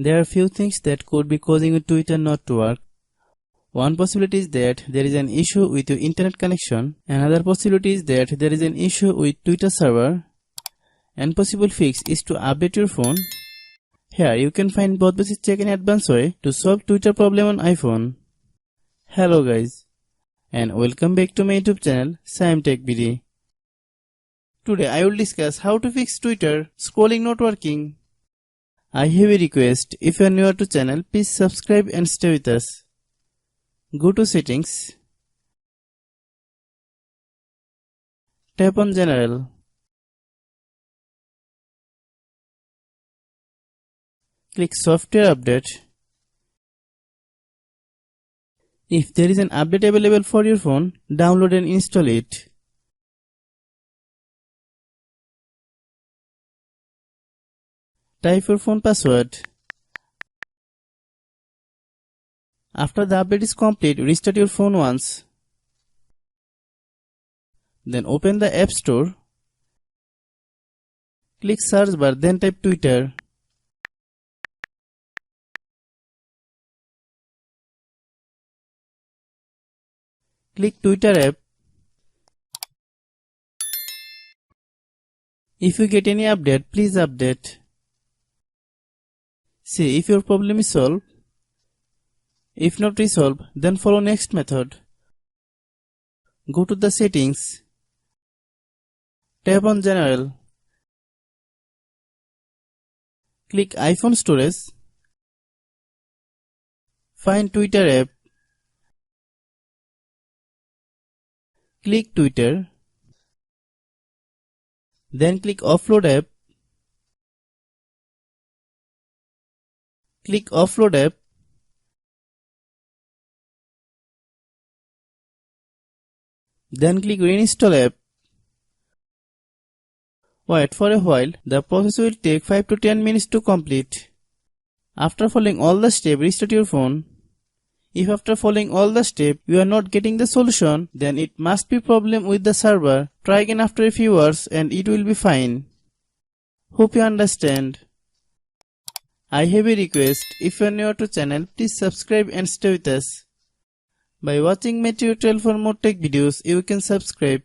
There are few things that could be causing your Twitter not to work. One possibility is that there is an issue with your internet connection. Another possibility is that there is an issue with Twitter server. And possible fix is to update your phone. Here you can find both basic check and advanced way to solve Twitter problem on iPhone. Hello guys, and welcome back to my YouTube channel Shaem Tech BD. Today I will discuss how to fix Twitter scrolling not working. I have a request, if you are new to channel, please subscribe and stay with us. Go to settings. Tap on general. Click software update. If there is an update available for your phone, download and install it. Type your phone password. After the update is complete, restart your phone once. Then open the App Store. Click search bar, then type Twitter. Click Twitter app. If you get any update, please update. See if your problem is solved. If not resolved, then follow next method. Go to the settings. Tap on general. Click iPhone storage. Find Twitter app. Click Twitter. Then click offload app. Click offload app. Then click reinstall app. Wait for a while, the process will take 5 to 10 minutes to complete. After following all the steps, restart your phone. If after following all the steps you are not getting the solution, then it must be problem with the server. Try again after a few hours and it will be fine. Hope you understand. I have a request, if you are new to channel, please subscribe and stay with us. By watching my tutorial for more tech videos, you can subscribe.